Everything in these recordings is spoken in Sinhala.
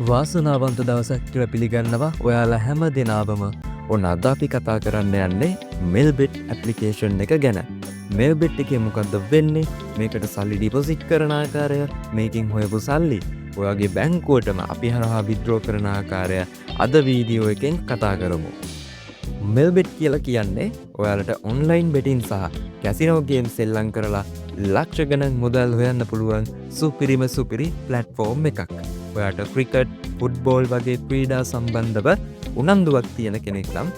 වාසනාවන්ත දවසක් කියලා පිළිගන්නවා ඔයාලා හැම දෙනාවම. ඔන්න අද අපි කතා කරන්න යන්නේ මෙල්බෙට් ඇප්ලිකේෂන් එක ගැන. මෙල්බෙට් එකේ මොකද්ද වෙන්නේ? මේකට සල්ලි ඩිපොසිට් කරන ආකාරය, මේකෙන් හොයපු සල්ලි ඔයාගේ බැංකුවටම අපි හරහා විත්ඩ්‍රෝ කරන ආකාරය අද වීඩියෝ එකෙන් කතා කරමු. මෙල්බෙට් කියලා කියන්නේ ඔයාලට ඔන්ලයින් බෙටින් සහ කැසිනෝ ගේම් සෙල්ලම් කරලා ලක්ෂ ගණන් මුදල් හොයන්න පුළුවන් සුපිරි ප්ලැට්ෆෝම් එකක්. ඔයාට ක්‍රිකට්, ෆුට්බෝල් වගේ ක්‍රීඩා සම්බන්ධව උනන්දුවක් තියෙන කෙනෙක් නම්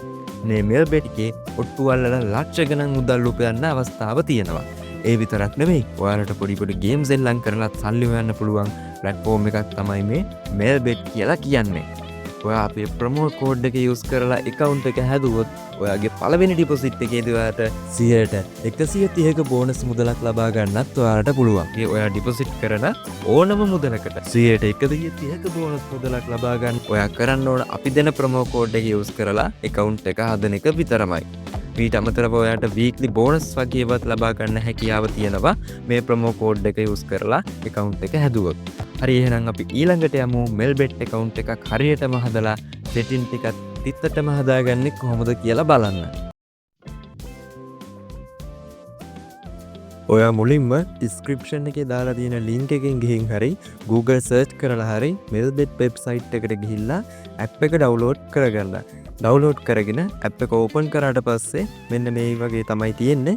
මේ මෙල්බෙට් එකේ ඔට්ටු අල්ලලා ලක්ෂ ගණන් මුදල් උපයන්න අවස්ථාව තියෙනවා. ඒ විතරක් නෙමෙයි, ඔයාලට පොඩි ගේම් සෙල්ලම් කරලා සල්ලි හොයන්න පුළුවන් ප්ලැට්ෆෝම් එකක් තමයි මේ මෙල්බෙට් කියලා කියන්නේ. ඔයා අපේ ප්‍රමෝ කෝඩ් එක යූස් කරලා account එක හැදුවොත් ඔයාගේ පළවෙනි ඩිපොසිට් එකේදී ඔයාට 130ක බෝනස් මුදලක් ලබා ගන්නත් ඔයාලට පුළුවන්. ඒ ඔයා ඩිපොසිට් කරන ඕනම මුදලකට 130ක බෝනස් මුදලක් ලබා ගන්න ඔයා කරන්න ඕන අපි දෙන ප්‍රමෝ කෝඩ් එක යූස් කරලා account එක හදන එක විතරමයි. ඊට අමතරව ඔයාට වීක්ලි බෝනස් වගේවත් ලබා ගන්න හැකියාව තියෙනවා මේ ප්‍රමෝ කෝඩ් එක යූස් කරලා account එක හැදුවොත්. හරි, එහෙනම් අපි ඊළඟට යමු මෙල්බෙට් account එකක් හරියටම හදලා setting ටිකක් තිත්තටම හදාගන්නේ කොහොමද කියලා බලන්න. ඔයා මුලින්ම description එකේ දාලා තියෙන link එකෙන් ගිහින් හරි Google search කරලා හරි මෙල්බෙට් website එකට ගිහිල්ලා app එක download කරගන්න. download කරගෙන app එක open කරාට පස්සේ මෙන්න මේ වගේ තමයි තියෙන්නේ.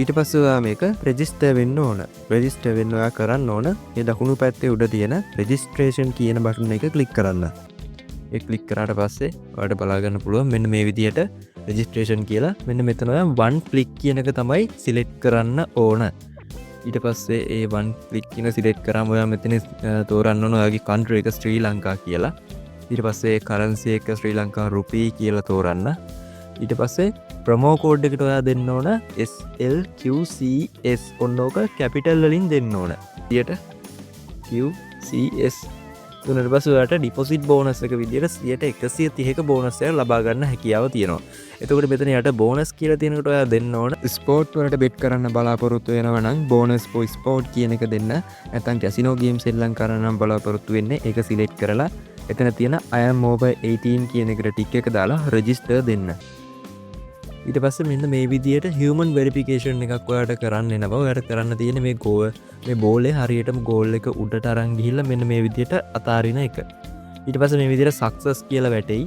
ඊට පස්සේ ඔයා මේක රෙජිස්ටර් වෙන්න ඕන. රෙජිස්ටර් වෙන්න ඔයා කරන්න ඕන මේ දකුණු පැත්තේ උඩ තියෙන registration කියන බටන් එක ක්ලික් කරන්න. ඒ ක්ලික් කරාට පස්සේ ඔයාලට බලා ගන්න පුළුවන් මෙන්න මේ විදියට registration කියලා. මෙන්න මෙතන ඔයා one click කියන එක තමයි select කරන්න ඕන. ඊට පස්සේ ඒ one click කියන select කරාම ඔයා මෙතන තෝරන්න ඕන ඔයාගේ country එක ශ්‍රී ලංකා කියලා. ඊට පස්සේ currency එක ශ්‍රී ලංකා රුපී කියලා තෝරන්න. ඊට පස්සේ ප්‍රමෝ කෝඩ් එකට ඔයා දෙන්න ඕන SLQCS. ඔන්න ඕක කැපිටල් වලින් දෙන්න ඕන. ඊට QCS දුන්නට පස්සේ ඔයාට ඩිපොසිට් බෝනස් එක විදියට 130ක බෝනස් එක ලබා ගන්න හැකියාව තියෙනවා. එතකොට මෙතන යට බෝනස් කියලා තියෙනකොට ඔයා දෙන්න ඕන ස්පෝර්ට් වලට බෙට් කරන්න බලාපොරොත්තු වෙනවා නම් බෝනස් for ස්පෝර්ට් කියන එක දෙන්න. නැත්නම් කැසිනෝ ගේම් සෙල්ලම් කරන්න නම් බලාපොරොත්තු වෙන්නේ ඒක සිලෙක්ට් කරලා එතන තියෙන I am over 18 කියන එකට ටික් එක දාලා රෙජිස්ටර් දෙන්න. ඊට පස්සේ මෙන්න මේ විදියට human verification එකක් ඔයාලට කරන්න එනවා. ඔයාලට කරන්න තියෙන මේ බෝලේ හරියටම ගෝල් එක උඩට අරන් ගිහිල්ලා මෙන්න මේ විදියට අතාරින එක. ඊට පස්සේ මේ විදියට success කියලා වැටෙයි.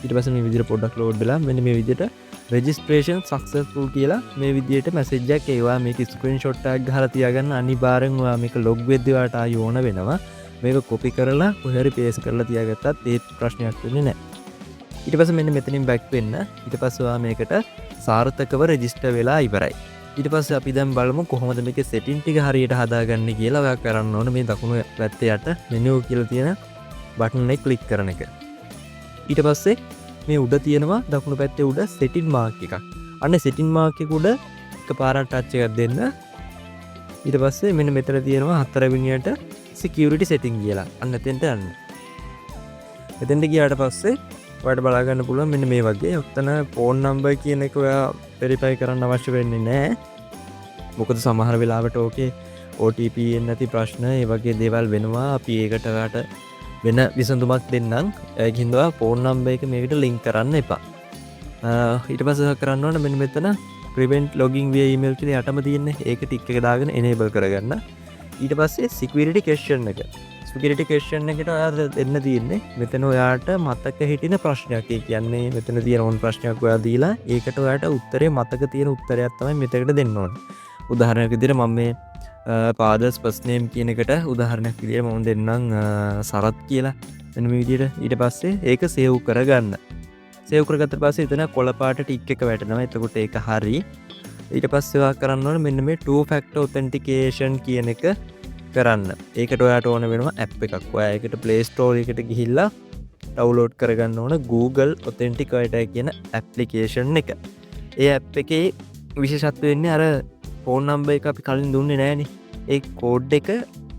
ඊට පස්සේ මේ විදියට පොඩ්ඩක් load වෙලා මෙන්න මේ විදියට registration successful කියලා මේ විදියට message එකක් එනවා. මේක screenshot එකක් ගහලා තියාගන්න. අනිවාර්යෙන් ඔයා මේක log වෙද්දී ඔයාට ආයෙ ඕන වෙනවා. මේක කොපි කරලා කොහරි පේස් කරලා තියාගත්තත් ඒ ප්‍රශ්නයක් වෙන්නේ නැහැ. ඊට පස්සේ මෙන්න මෙතනින් බෑක් වෙන්න. ඊට පස්සේ ඔයා මේකට සාර්ථකව රෙජිස්ටර් වෙලා ඉවරයි. ඊට පස්සේ අපි දැන් බලමු කොහොමද මේකේ setting ටික හරියට හදාගන්නේ කියලා. ඔයා කරන්න ඕන මේ දකුණු පැත්තේ යට menu කියලා තියෙන බටන් එක ක්ලික් කරන එක. ඊට පස්සේ මේ උඩ තියෙනවා දකුණු පැත්තේ උඩ setting mark එකක්. අන්න setting mark එක උඩ එකපාරට ටච් එකක් දෙන්න. ඊට පස්සේ මෙන්න මෙතන තියෙනවා හතරවෙනියට security setting කියලා. අන්න එතෙන්ට යන්න. එතෙන්ට ගියාට පස්සේ ඔයාලට බලා ගන්න පුළුවන් මෙන්න මේ වගේ. ඔතන phone number කියන එක ඔයා verify කරන්න අවශ්‍ය වෙන්නේ නැහැ. මොකද සමහර වෙලාවට ඕකේ OTP එන්නේ නැති ප්‍රශ්න ඒ වගේ දේවල් වෙනවා. අපි ඒකට ඔයාලට වෙන විසඳුමක් දෙන්නම්. ඒකින්ද ඔයා phone number එක මේකට link කරන්න එපා. ඊට පස්සේ කරන්න ඕන මෙන්න මෙතන prevent logging via email කියලා යටම තියෙන්නේ. ඒක ටික් එක දාගෙන enable කරගන්න. ඊට පස්සේ security question එක. security question එකට ඔයාට දෙන්න තියෙන්නේ මෙතන ඔයාට මතක හිටින ප්‍රශ්නයක්. ඒ කියන්නේ මෙතන තියෙන ඕන ප්‍රශ්නයක් ඔයා දීලා ඒකට ඔයාට උත්තරේ මතක තියෙන උත්තරයක් තමයි මෙතනකට දෙන්න ඕන. උදාහරණයක් විදිහට මම මේ father's first name කියන එකට උදාහරණයක් විදිහට මම දෙන්නම් සරත් කියලා. මෙන්න මේ විදිහට. ඊට පස්සේ ඒක save කරගන්න. save කරගත්තට පස්සේ එතන කොළ පාට ටික් එක වැටෙනවා. එතකොට ඒක හරි. ඊට පස්සේ ඔයා කරන්න ඕන මෙන්න මේ two factor authentication කියන එක කරන්න. ඒකට ඔයාට ඕන වෙනවා app එකක්. ඔයා ඒකට Play Store එකට ගිහිල්ලා download කරගන්න ඕන Google Authenticator කියන application එක. ඒ app එකේ විශේෂත්වය වෙන්නේ අර phone number එක අපි කලින් දුන්නේ නැහනේ. ඒ code එක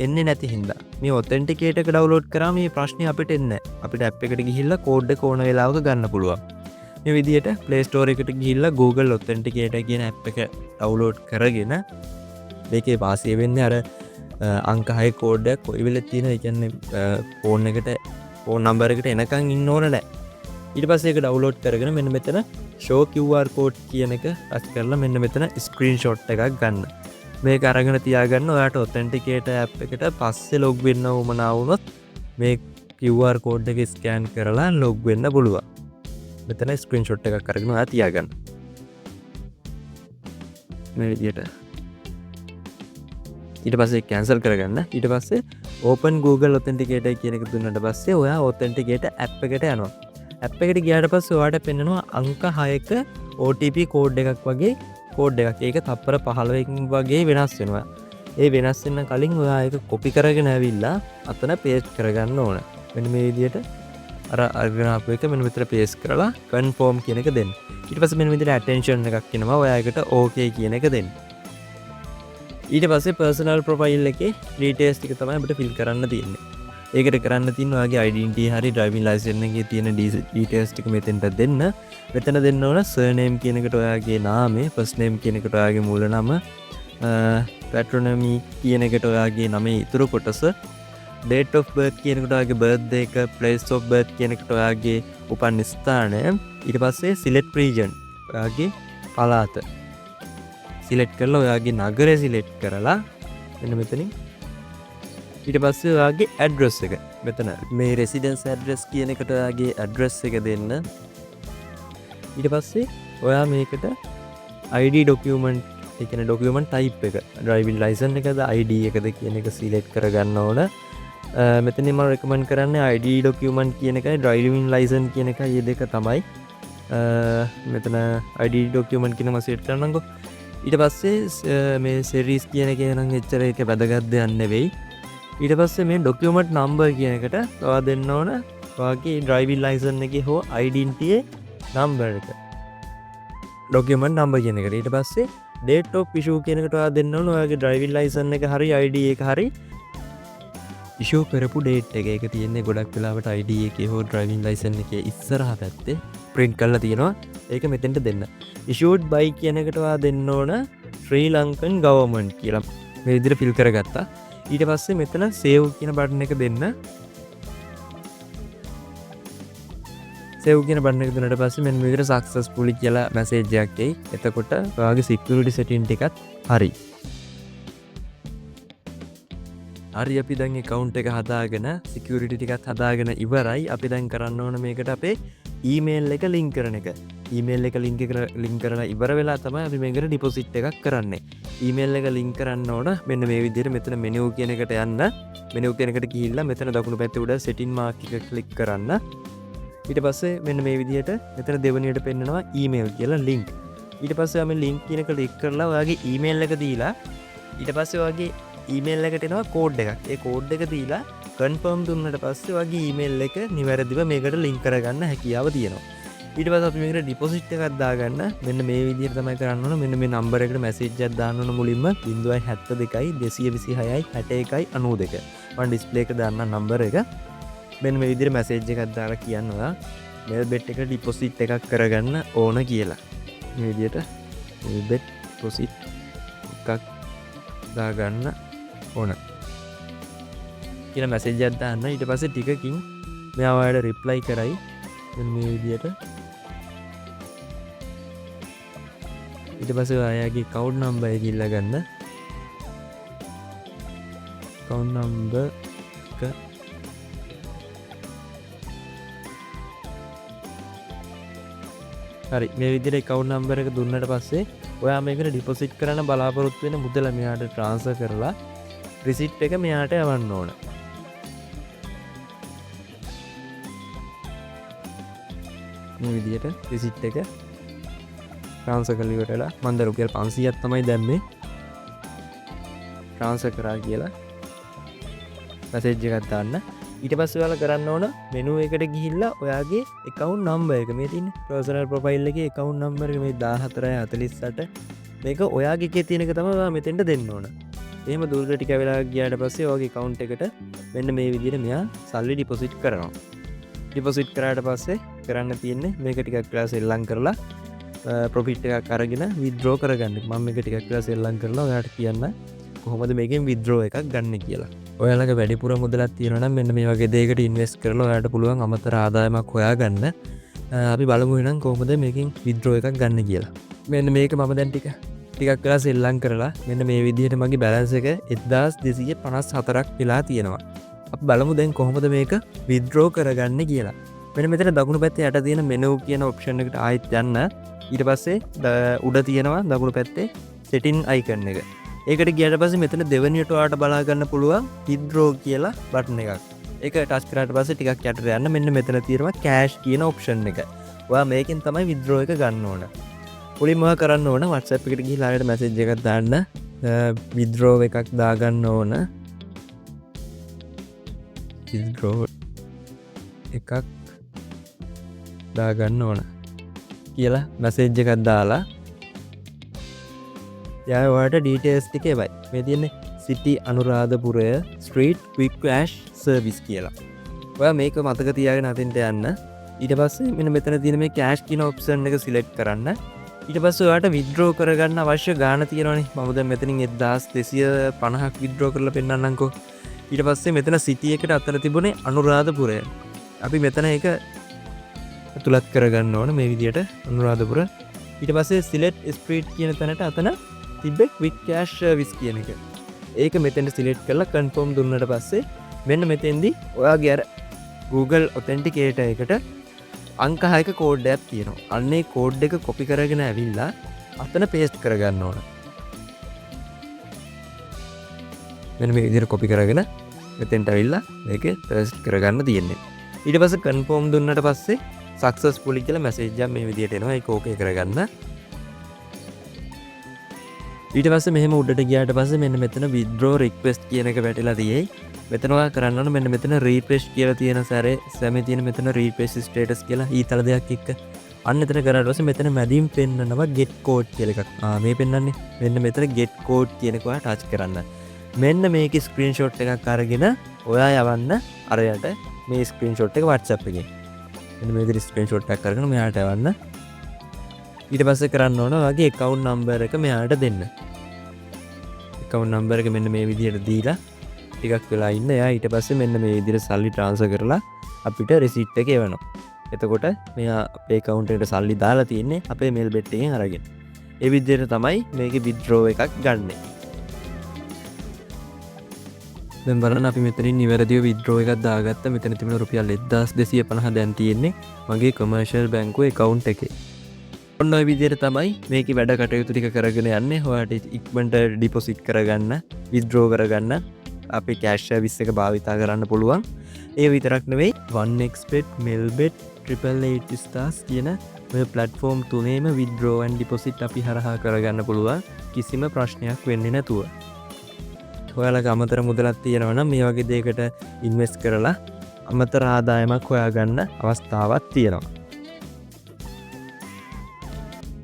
එන්නේ නැති හින්දා. මේ Authenticator එක download කරාම මේ ප්‍රශ්නේ අපිට එන්නේ නැහැ. අපිට app එකට ගිහිල්ලා code එක ඕන වෙලාවක ගන්න පුළුවන්. මේ විදිහට Play Store එකට ගිහිල්ලා Google Authenticator කියන app එක download කරගෙන මේකේ වාසිය වෙන්නේ අර අංක 6 කෝඩ් එකක් කොයි වෙලෙත් තියෙන ඒ කියන්නේ ෆෝන් එකට ෆෝන් නම්බර් එකට එනකන් ඉන්න ඕන නැහැ. ඊට පස්සේ ඒක ඩවුන්ලෝඩ් කරගෙන මෙන්න මෙතන show QR code කියන එක ටච් කරලා මෙන්න මෙතන ස්ක්‍රීන්ෂොට් එකක් ගන්න. මේක අරගෙන තියාගන්න. ඔයාට ඔතෙන්ටිකේටර් ඇප් එකට පස්සේ ලොග් වෙන්න උවමනා වුණොත් මේ QR code එක ස්කෑන් කරලා ලොග් වෙන්න පුළුවන්. මෙතන ස්ක්‍රීන්ෂොට් එකක් අරගෙන ඔයා තියාගන්න. මේ විදියට. ඊට පස්සේ කැන්සල් කරගන්න. ඊට පස්සේ open Google authenticator කියන එක දුන්නාට පස්සේ ඔයා authenticator app එකට යනවා. app එකට ගියාට පස්සේ ඔයාට පෙන්නනවා අංක 6ක OTP කෝඩ් එකක් වගේ කෝඩ් එකක්. ඒක තප්පර 15කින් වගේ වෙනස් වෙනවා. ඒ වෙනස් වෙන්න කලින් ඔයා ඒක කොපි කරගෙන ඇවිල්ලා අතන පේස්ට් කරගන්න ඕන. මෙන්න මේ විදියට අර අරගෙන ආපු එක මෙන්න මෙතන පේස්ට් කරලා confirm කියන එක දෙන්න. ඊට පස්සේ මෙන්න විදියට attention එකක් එනවා. ඔයා ඒකට okay කියන එක දෙන්න. ඊට පස්සේ personal profile එකේ details ටික තමයි අපිට fill කරන්න තියෙන්නේ. ඒකට කරන්න තියෙන්නේ ඔයාගේ identity හරි driving license එකේ තියෙන details ටික මෙතෙන්ට දෙන්න. මෙතන දෙන්න ඕන surname කියන එකට ඔයාගේ නාමය, first name කියන එකට ඔයාගේ මූල නම, patronymy කියන එකට ඔයාගේ නමේ ඉතුරු කොටස, date of birth කියන එකට ඔයාගේ birthday එක, place of birth කියන එකට ඔයාගේ උපන් ස්ථානය, ඊට පස්සේ select region ඔයාගේ පළාත සිලෙක්ට් කරලා ඔයාගේ නගරය සිලෙක්ට් කරලා මෙන්න මෙතනින් ඊට පස්සේ ඔයාගේ ඇඩ්‍රස් එක මෙතන මේ රෙසිඩන්ස් ඇඩ්‍රස් කියන එකට ඔයාගේ ඇඩ්‍රස් එක දෙන්න. ඊට පස්සේ ඔයා මේකට ID ડોකියුමන්ට් ඒ කියන්නේ ડોකියුමන්ට් ටයිප් එක ඩ්‍රයිවිං ලයිසන්ස් එකද ID එකද කියන එක සිලෙක්ට් කරගන්න ඕන. මෙතනින් මම රෙකමන්ඩ් කරන්නේ ID ડોකියුමන්ට් කියන එකයි ඩ්‍රයිවිං ලයිසන්ස් කියන එකයි මේ දෙක තමයි. මෙතන ID ડોකියුමන්ට් කියන එක සිලෙක්ට් කරනම්කො. ඊට පස්සේ මේ series කියන එක නම් එච්චර එක වැදගත් දෙයක් නෙවෙයි. ඊට පස්සේ මේ document number කියන එකට ඔයා දෙන්න ඕන ඔයාගේ driving license එකේ හෝ identity number එක. document number කියන එකට. ඊට පස්සේ date of issue කියන එකට ඔයා දෙන්න ඕන ඔයාගේ driving license එක හරි ID එක හරි issue කරපු date එක. ඒක තියෙන්නේ ගොඩක් වෙලාවට ID එකේ හෝ driving license එකේ ඉස්සරහා පැත්තේ print කරලා තියෙනවා. ඒක මෙතෙන්ට දෙන්න. issued by කියන එකට ඔයා දෙන්න ඕන Sri Lankan government කියලා. මේ විදිහට fill කරගත්තා. ඊට පස්සේ මෙතන save කියන බටන් එක දෙන්න. save කියන බටන් එක දුන්නාට පස්සේ මෙන්න මේ විදිහට successfully කියලා message එකක් එයි. එතකොට ඔයාගේ security setting ටිකත් හරි. හරි අපි දැන් account එක හදාගෙන security ටිකත් හදාගෙන ඉවරයි. අපි දැන් කරන්න ඕන මේකට අපේ ඊමේල් එක ලින්ක් කරන එක. ඊමේල් එක ලින්ක් කරලා ඉවර වෙලා තමයි අපි මේකට ඩිපොසිට් එකක් කරන්නේ. ඊමේල් එක ලින්ක් කරන්න ඕන මෙන්න මේ විදිහට මෙතන මෙනු කියන එකට යන්න. මෙනු කියන එකට ගිහිල්ලා මෙතන දකුණු පැත්තේ උඩ setting mark එක ක්ලික් කරන්න. ඊට පස්සේ මෙන්න මේ විදිහට මෙතන දෙවෙනියට පෙන්නනවා ඊමේල් කියලා link. ඊට පස්සේ අපි link කියන එක ක්ලික් කරලා ඔයාගේ ඊමේල් එක දීලා ඊට පස්සේ ඔයාගේ ඊමේල් එකට එනවා කෝඩ් එකක්. ඒ කෝඩ් එක දීලා කන්ෆර්ම් දුන්නට පස්සේ වගේ ඊමේල් එක නිවැරදිව මේකට ලින්ක් කරගන්න හැකියාව තියෙනවා. ඊට පස්සේ අපි මේකට ඩිපොසිට් එකක් දාගන්න මෙන්න මේ විදිහට තමයි කරන්න ඕන. මෙන්න මේ නම්බර් එකට මැසේජ් එකක් දාන්න ඕන මුලින්ම 072 226 61 92. මම ඩිස්ප්ලේ එක දාන්න නම්බර එක. මෙන්න මේ විදිහට මැසේජ් එකක් දාලා කියන්න ඔයා මේල් බෙට් එකට ඩිපොසිට් එකක් කරගන්න ඕන කියලා. මේ විදිහට මේල් බෙට් ඩිපොසිට් එකක් දාගන්න ඕන කියලා මැසේජ් එකක් දාන්න. ඊට පස්සේ ටිකකින් මෙයා ඔයාලට රිප්ලයි කරයි මේ විදියට. ඊට පස්සේ ඔයාගේ account number එක ඉල්ල ගන්න. account number එක හරි මේ විදිහට account number එක දුන්නට පස්සේ ඔයා මේකට ඩිපොසිට් කරන්න බලාපොරොත්තු වෙන මුදල මෙයාට ට්‍රාන්ස්ෆර් කරලා රිසිට් එක මෙයාට යවන්න ඕන. මේ විදිහට රිසිට් එක ට්‍රාන්ස්ෆර් කරලා ඉවරලා මම දැන් රුපියල් 500ක් තමයි දැම්මේ ට්‍රාන්ස්ෆර් කරා කියලා මැසේජ් එකක් දාන්න. ඊට පස්සේ ඔයාලා කරන්න ඕන මෙනු එකට ගිහිල්ලා ඔයාගේ account number එක මේ තියෙන personal profile එකේ account number එක මේ 1448 මේක ඔයාගේ එකේ තියෙන එක තමයි ඔයා මෙතෙන්ට දෙන්න ඕන. එහෙම දුරට ටික වෙලා ගියාට පස්සේ ඔයාගේ account එකට මෙන්න මේ විදිහට මෙයා සල්ලි ඩිපොසිට් කරනවා. ඩිපොසිට් කරාට පස්සේ කරන්න තියෙන්නේ මේක ටිකක් වෙලා සෙල්ලම් කරලා ප්‍රොෆිට් එකක් අරගෙන විත්ඩ්‍රෝ කරගන්න. මම මේක ටිකක් වෙලා සෙල්ලම් කරලා ඔයාලට කියන්න කොහොමද මේකෙන් විත්ඩ්‍රෝ එකක් ගන්න කියලා. ඔයාලගේ වැඩිපුර මුදලක් තියෙනවා නම් මෙන්න මේ වගේ දෙයකට ඉන්වෙස්ට් කරලා ඔයාලට පුළුවන් අමතර ආදායමක් හොයාගන්න. අපි බලමු එහෙනම් කොහොමද මේකෙන් විත්ඩ්‍රෝ එකක් ගන්න කියලා. මෙන්න මේක මම දැන් ටිකක් වෙලා සෙල්ලම් කරලා මෙන්න මේ විදිහට මගේ බැලන්ස් එක 1254ක් වෙලා තියෙනවා. අපි බලමු දැන් කොහොමද මේක විත්ඩ්‍රෝ කරගන්න කියලා. මෙන්න මෙතන දකුණු පැත්තේ යට තියෙන මෙනු කියන ඔප්ෂන් එකට ආයෙත් යන්න. ඊට පස්සේ උඩ තියෙනවා දකුණු පැත්තේ setting icon එක. ඒකට ගියාට පස්සේ මෙතන දෙවෙනියට ඔයාලට බලා ගන්න පුළුවන් විත්ඩ්‍රෝ කියලා බටන් එකක්. ඒක ටච් කරාට පස්සේ ටිකක් යටට යන්න මෙන්න මෙතන තියෙනවා cash කියන ඔප්ෂන් එක. ඔයා මේකෙන් තමයි විත්ඩ්‍රෝ එක ගන්න ඕන. මුලින්ම කරන්න ඕන WhatsApp එකට ගිහලා ආයෙත් මැසේජ් එකක් දාන්න. විත්ඩ්‍රෝ එකක් දාගන්න ඕන. විත්ඩ්‍රෝ එකක් දාගන්න ඕන කියලා මැසේජ් එකක් දාලා යා ඔයාලට ඩීටේල්ස් ටික එවයි. මේ තියෙන්නේ සිටි අනුරාධපුරය ස්ට්‍රීට් ක්වික් කෑෂ් සර්විස් කියලා. ඔයා මේක මතක තියාගෙන අතින්ට යන්න. ඊට පස්සේ මෙන්න මෙතන තියෙන මේ කෑෂ් කියන ඔප්ෂන් එක සිලෙක්ට් කරන්න. ඊට පස්සේ ඔයාලට විත්ඩ්‍රෝ කරගන්න අවශ්‍ය ගාණ තියෙනවනේ. මම දැන් මෙතනින් 1250ක් විත්ඩ්‍රෝ කරලා පෙන්නන්නම්කෝ. ඊට පස්සේ මෙතන සිටි එකට අතර තිබුණේ අනුරාධපුරය. අපි මෙතන ඒක තුලත් කරගන්න ඕන මේ විදිහට අනුරාධපුර. ඊට පස්සේ සිලෙක්ට් ස්ට්‍රීට් කියන තැනට අතන තිබ්බේ ක්වික් කෑෂ් සර්විස් කියන එක. ඒක මෙතෙන්ට සිලෙක්ට් කරලා කන්ෆර්ම් දුන්නට පස්සේ මෙන්න මෙතෙන්දී ඔයාගේ අර Google Authenticator එකට අංක 6ක කෝඩ් එකක් තියෙනවා. අන්නේ කෝඩ් එක කොපි කරගෙන ඇවිල්ලා අතන පේස්ට් කරගන්න ඕන. මෙන්න මේ විදිහට කොපි කරගෙන මෙතෙන්ට ඇවිල්ලා මේක පේස්ට් කරගන්න තියෙන්නේ. ඊට පස්සේ කන්ෆර්ම් දුන්නට පස්සේ සක්සස්ෆුලි කියලා මැසේජ් එකක් මේ විදිහට එනවා. ඒක ඕකේ කරගන්න. ඊට පස්සේ මෙහෙම උඩට ගියාට පස්සේ මෙන්න මෙතන withdraw request කියන එක වැටිලා තියෙයි. මෙතන ඔයා කරන්න ඕන මෙන්න මෙතන refresh කියලා තියෙන සැමේ තියෙන මෙතන refresh status කියලා ඊතල දෙයක් එක්ක. අන්න එතන කරාට පස්සේ මෙතන මැදින් පෙන්නනවා get code කියලා එකක්. මේ පෙන්නන්නේ මෙන්න මෙතන get code කියන එක ඔයා ටච් කරන්න. මෙන්න මේකේ screenshot එකක් අරගෙන ඔයා යවන්න අරයට මේ screenshot එක WhatsApp එකේ. මෙන්න මේ විදිහට ස්ක්‍රීන්ෂොට් එකක් අරගෙන මෙයාට එවන්න. ඊට පස්සේ කරන්න ඕන ඔයාගේ account number එක මෙයාට දෙන්න. account number එක මෙන්න මේ විදිහට දීලා ටිකක් වෙලා ඉන්න. එයා ඊට පස්සේ මෙන්න මේ විදිහට සල්ලි transfer කරලා අපිට receipt එක එවනවා. එතකොට මෙයා අපේ account එකට සල්ලි දාලා තින්නේ අපේ mail bet එකෙන් අරගෙන. ඒ විදිහට තමයි මේකේ withdraw එකක් ගන්නෙ. දැන් බලන්න අපි මෙතනින් නිවැරදිව withdraw එකක් දාගත්තා. මෙතන තිබුණ රුපියල් 1250 දැන් තියෙන්නේ මගේ commercial බැංකුවේ account එකේ. ඔන්න ඔය විදිහට තමයි මේකේ වැඩ කටයුතු ටික කරගෙන යන්නේ. ඔයාලට ඉක්මනට deposit කරගන්න, withdraw කරගන්න අපේ cash service එක භාවිතා කරන්න පුළුවන්. ඒ විතරක් නෙවෙයි 1xbet, Melbet, 888 stars කියන ඔය platform තුනේම withdraw and deposit අපි හරහා කරගන්න පුළුවන්. කිසිම ප්‍රශ්නයක් වෙන්නේ නැතුව. ඔයාලගේ අමතර මුදලක් තියෙනවා නම් මේ වගේ දෙයකට ඉන්වෙස්ට් කරලා අමතර ආදායමක් හොයාගන්න අවස්ථාවක් තියෙනවා.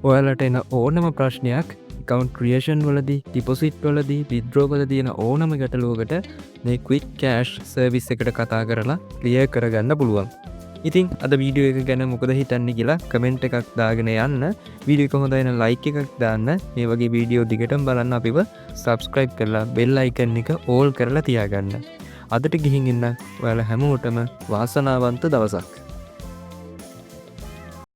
ඔයාලට එන ඕනම ප්‍රශ්නයක් account creation වලදී, deposit වලදී, withdraw වලදී තියෙන ඕනම ගැටලුවකට මේ quick cash service එකට කතා කරලා clear කරගන්න පුළුවන්. ඉතින් අද වීඩියෝ එක ගැන මොකද හිතන්නේ කියලා කමෙන්ට් එකක් දාගෙන යන්න. වීඩියෝ එක හොඳයි නම් like එකක් දාන්න. මේ වගේ වීඩියෝ දිගටම බලන්න අපිව subscribe කරලා bell icon එක all කරලා තියාගන්න. අදට ගිහින් ඉන්න ඔයාලා හැමෝටම වාසනාවන්ත දවසක්.